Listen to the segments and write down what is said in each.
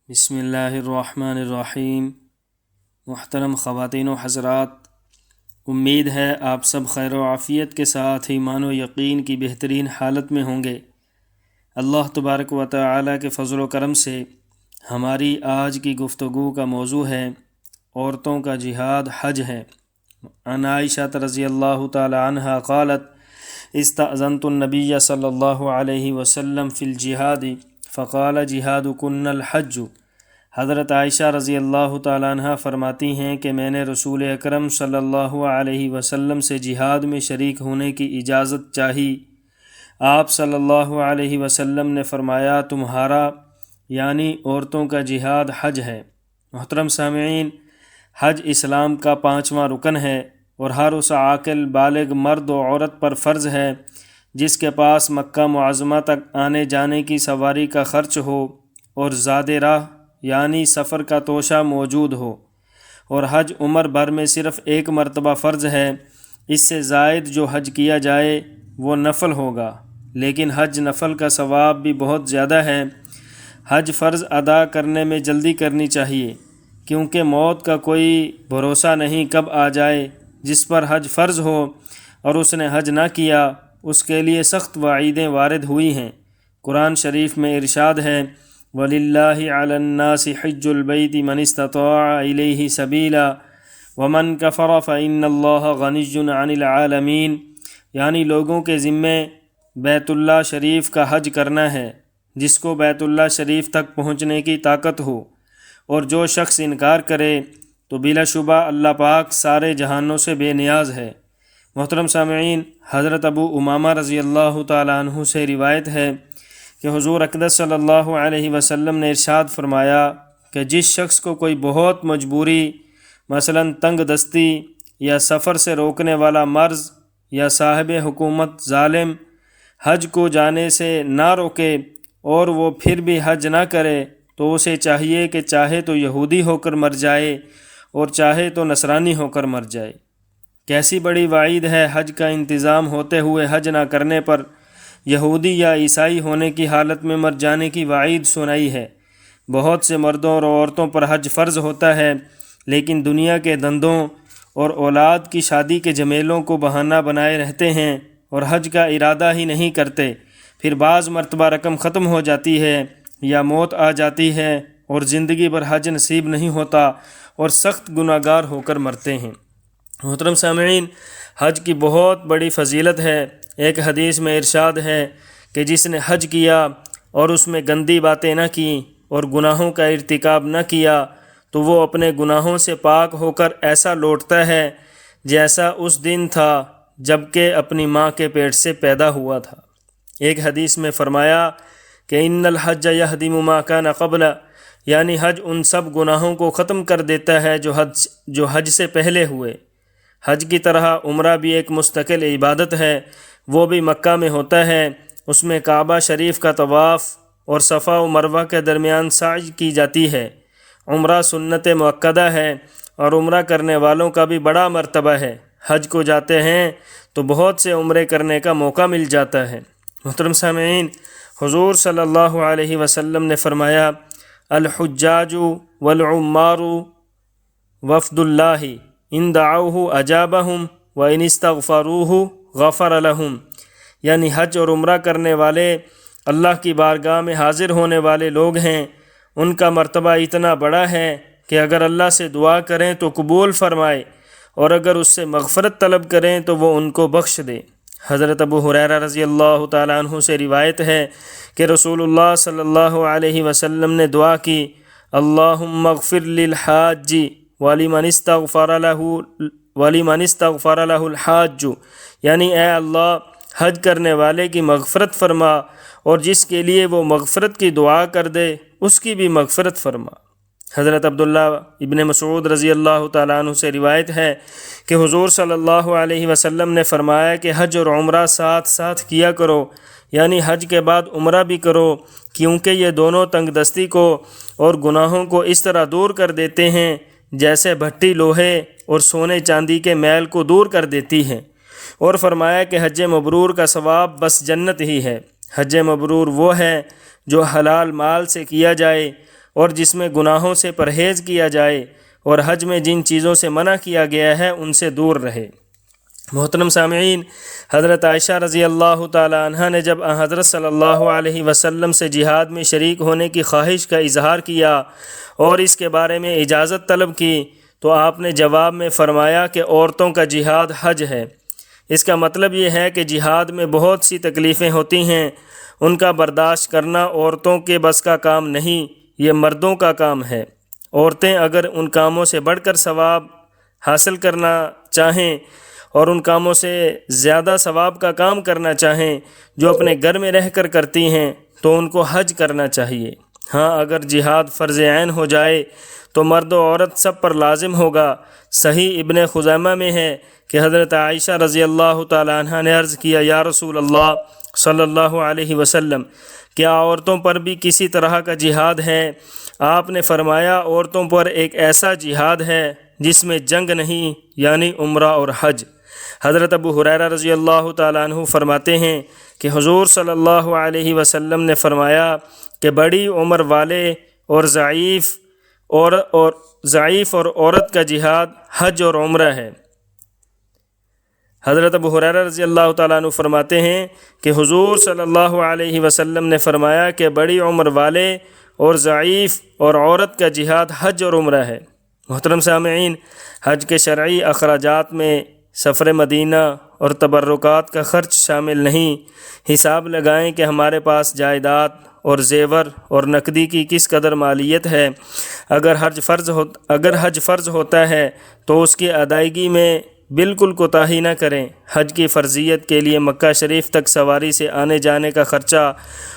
بسم اللہ الرحمن الرحیم۔ محترم خواتین و حضرات، امید ہے آپ سب خیر و عافیت کے ساتھ ایمان و یقین کی بہترین حالت میں ہوں گے۔ اللہ تبارک و تعالی کے فضل و کرم سے ہماری آج کی گفتگو کا موضوع ہے عورتوں کا جہاد حج ہے۔ عن عائشہ رضی اللہ تعالی عنہا قالت استأذنت النبی صلی اللہ علیہ وسلم فی الجہاد فقال جہادکن الحج۔ حضرت عائشہ رضی اللہ تعالیٰ عنہ فرماتی ہیں کہ میں نے رسول اکرم صلی اللہ علیہ وسلم سے جہاد میں شریک ہونے کی اجازت چاہی۔ آپ صلی اللہ علیہ وسلم نے فرمایا تمہارا یعنی عورتوں کا جہاد حج ہے۔ محترم سامعین، حج اسلام کا 5واں رکن ہے اور ہر اس عاقل بالغ مرد و عورت پر فرض ہے جس کے پاس مکہ معظمہ تک آنے جانے کی سواری کا خرچ ہو اور زاد راہ یعنی سفر کا توشہ موجود ہو، اور حج عمر بھر میں صرف ایک مرتبہ فرض ہے۔ اس سے زائد جو حج کیا جائے وہ نفل ہوگا، لیکن حج نفل کا ثواب بھی بہت زیادہ ہے۔ حج فرض ادا کرنے میں جلدی کرنی چاہیے، کیونکہ موت کا کوئی بھروسہ نہیں کب آ جائے۔ جس پر حج فرض ہو اور اس نے حج نہ کیا، اس کے لیے سخت وعیدیں وارد ہوئی ہیں۔ قرآن شریف میں ارشاد ہے وَلِلَّهِ عَلَى النَّاسِ حِجُّ الْبَيْتِ مَنِ اسْتَطَاعَ إِلَيْهِ سَبِيلًا وَمَنْ كَفَرَ فَإِنَّ اللَّهَ غَنِيٌّ عَنِ الْعَالَمِينَ، یعنی لوگوں کے ذمے بیت اللہ شریف کا حج کرنا ہے جس کو بیت اللہ شریف تک پہنچنے کی طاقت ہو، اور جو شخص انکار کرے تو بلا شبہ اللہ پاک سارے جہانوں سے بے نیاز ہے۔ محترم سامعین، حضرت ابو امامہ رضی اللہ تعالیٰ عنہ سے روایت ہے کہ حضور اقدس صلی اللہ علیہ وسلم نے ارشاد فرمایا کہ جس شخص کو کوئی بہت مجبوری مثلاً تنگ دستی یا سفر سے روکنے والا مرض یا صاحب حکومت ظالم حج کو جانے سے نہ روکے اور وہ پھر بھی حج نہ کرے تو اسے چاہیے کہ چاہے تو یہودی ہو کر مر جائے اور چاہے تو نصرانی ہو کر مر جائے۔ کیسی بڑی وعید ہے حج کا انتظام ہوتے ہوئے حج نہ کرنے پر، یہودی یا عیسائی ہونے کی حالت میں مر جانے کی وعید سنائی ہے۔ بہت سے مردوں اور عورتوں پر حج فرض ہوتا ہے، لیکن دنیا کے دندوں اور اولاد کی شادی کے جھمیلوں کو بہانہ بنائے رہتے ہیں اور حج کا ارادہ ہی نہیں کرتے۔ پھر بعض مرتبہ رقم ختم ہو جاتی ہے یا موت آ جاتی ہے اور زندگی بھر حج نصیب نہیں ہوتا اور سخت گناہ گار ہو کر مرتے ہیں۔ محترم سامعین، حج کی بہت بڑی فضیلت ہے۔ ایک حدیث میں ارشاد ہے کہ جس نے حج کیا اور اس میں گندی باتیں نہ کیں اور گناہوں کا ارتکاب نہ کیا تو وہ اپنے گناہوں سے پاک ہو کر ایسا لوٹتا ہے جیسا اس دن تھا جب کہ اپنی ماں کے پیٹ سے پیدا ہوا تھا۔ ایک حدیث میں فرمایا کہ ان الحج یہدم ما کان قبل، یعنی حج ان سب گناہوں کو ختم کر دیتا ہے جو حج سے پہلے ہوئے۔ حج کی طرح عمرہ بھی ایک مستقل عبادت ہے، وہ بھی مکہ میں ہوتا ہے۔ اس میں کعبہ شریف کا طواف اور صفا و مروہ کے درمیان سعی کی جاتی ہے۔ عمرہ سنت مؤکدہ ہے اور عمرہ کرنے والوں کا بھی بڑا مرتبہ ہے۔ حج کو جاتے ہیں تو بہت سے عمرے کرنے کا موقع مل جاتا ہے۔ محترم سامعین، حضور صلی اللہ علیہ وسلم نے فرمایا الحجاج والعمار وفد اللہ ان دعوہ اجابہم وان استغفروہ غفر لہم، یعنی حج اور عمرہ کرنے والے اللہ کی بارگاہ میں حاضر ہونے والے لوگ ہیں۔ ان کا مرتبہ اتنا بڑا ہے کہ اگر اللہ سے دعا کریں تو قبول فرمائے، اور اگر اس سے مغفرت طلب کریں تو وہ ان کو بخش دے۔ حضرت ابو ہریرہ رضی اللہ تعالیٰ عنہ سے روایت ہے کہ رسول اللہ صلی اللہ علیہ وسلم نے دعا کی اللہم اغفر للحاج ولمن استغفر لہ الحاج، یعنی اے اللہ حج کرنے والے کی مغفرت فرما اور جس کے لیے وہ مغفرت کی دعا کر دے اس کی بھی مغفرت فرما۔ حضرت عبداللہ ابن مسعود رضی اللہ تعالیٰ عنہ سے روایت ہے کہ حضور صلی اللہ علیہ وسلم نے فرمایا کہ حج اور عمرہ ساتھ ساتھ کیا کرو، یعنی حج کے بعد عمرہ بھی کرو، کیونکہ یہ دونوں تنگ دستی کو اور گناہوں کو اس طرح دور کر دیتے ہیں جیسے بھٹی لوہے اور سونے چاندی کے میل کو دور کر دیتی ہے۔ اور فرمایا کہ حج مبرور کا ثواب بس جنت ہی ہے۔ حج مبرور وہ ہے جو حلال مال سے کیا جائے اور جس میں گناہوں سے پرہیز کیا جائے اور حج میں جن چیزوں سے منع کیا گیا ہے ان سے دور رہے۔ محترم سامعین، حضرت عائشہ رضی اللہ تعالی عنہ نے جب حضرت صلی اللہ علیہ وسلم سے جہاد میں شریک ہونے کی خواہش کا اظہار کیا اور اس کے بارے میں اجازت طلب کی تو آپ نے جواب میں فرمایا کہ عورتوں کا جہاد حج ہے۔ اس کا مطلب یہ ہے کہ جہاد میں بہت سی تکلیفیں ہوتی ہیں، ان کا برداشت کرنا عورتوں کے بس کا کام نہیں، یہ مردوں کا کام ہے۔ عورتیں اگر ان کاموں سے بڑھ کر ثواب حاصل کرنا چاہیں اور ان کاموں سے زیادہ ثواب کا کام کرنا چاہیں جو اپنے گھر میں رہ کر کرتی ہیں تو ان کو حج کرنا چاہیے۔ ہاں، اگر جہاد فرض عین ہو جائے تو مرد و عورت سب پر لازم ہوگا۔ صحیح ابن خزیمہ میں ہے کہ حضرت عائشہ رضی اللہ تعالی عنہ نے عرض کیا، یا رسول اللہ صلی اللہ علیہ وسلم، کیا عورتوں پر بھی کسی طرح کا جہاد ہے؟ آپ نے فرمایا، عورتوں پر ایک ایسا جہاد ہے جس میں جنگ نہیں، یعنی عمرہ اور حج۔ حضرت ابو ہریرہ رضی اللہ تعالیٰ عنہ فرماتے ہیں کہ حضور صلی اللہ علیہ وسلم نے فرمایا کہ بڑی عمر والے اور ضعیف اور عورت کا جہاد حج اور عمرہ ہے۔ حضرت ابو ہریرہ رضی اللہ تعالیٰ عنہ فرماتے ہیں کہ حضور صلی اللہ علیہ وسلم نے فرمایا کہ بڑی عمر والے اور ضعیف اور عورت کا جہاد حج اور عمرہ ہے۔ محترم سامعین، حج کے شرعی اخراجات میں سفر مدینہ اور تبرکات کا خرچ شامل نہیں۔ حساب لگائیں کہ ہمارے پاس جائیداد اور زیور اور نقدی کی کس قدر مالیت ہے۔ اگر حج فرض ہوتا ہے تو اس کی ادائیگی میں بالکل کوتاہی نہ کریں۔ حج کی فرضیت کے لیے مکہ شریف تک سواری سے آنے جانے کا خرچہ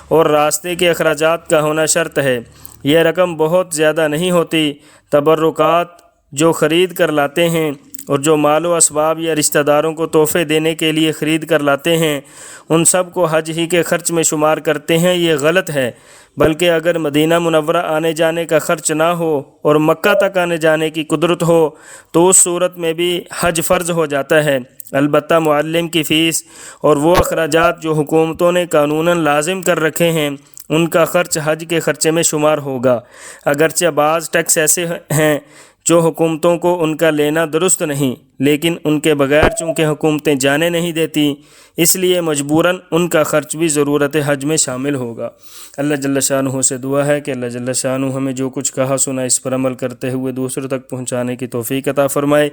اور راستے کے اخراجات کا ہونا شرط ہے۔ یہ رقم بہت زیادہ نہیں ہوتی۔ تبرکات جو خرید کر لاتے ہیں اور جو مال و اسباب یا رشتہ داروں کو تحفے دینے کے لیے خرید کر لاتے ہیں ان سب کو حج ہی کے خرچ میں شمار کرتے ہیں، یہ غلط ہے۔ بلکہ اگر مدینہ منورہ آنے جانے کا خرچ نہ ہو اور مکہ تک آنے جانے کی قدرت ہو تو اس صورت میں بھی حج فرض ہو جاتا ہے۔ البتہ معلم کی فیس اور وہ اخراجات جو حکومتوں نے قانوناً لازم کر رکھے ہیں ان کا خرچ حج کے خرچے میں شمار ہوگا۔ اگرچہ بعض ٹیکس ایسے ہیں جو حکومتوں کو ان کا لینا درست نہیں، لیکن ان کے بغیر چونکہ حکومتیں جانے نہیں دیتی اس لیے مجبوراً ان کا خرچ بھی ضرورت حج میں شامل ہوگا۔ اللہ جل شانہ سے دعا ہے کہ اللہ جل شانہ ہمیں جو کچھ کہا سنا اس پر عمل کرتے ہوئے دوسروں تک پہنچانے کی توفیق عطا فرمائے۔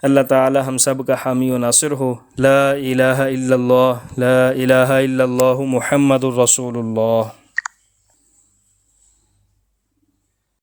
اللہ تعالی ہم سب کا حامی و ناصر ہو۔ لا الہ الا اللہ، لا الہ الا اللہ، محمد الرسول اللہ۔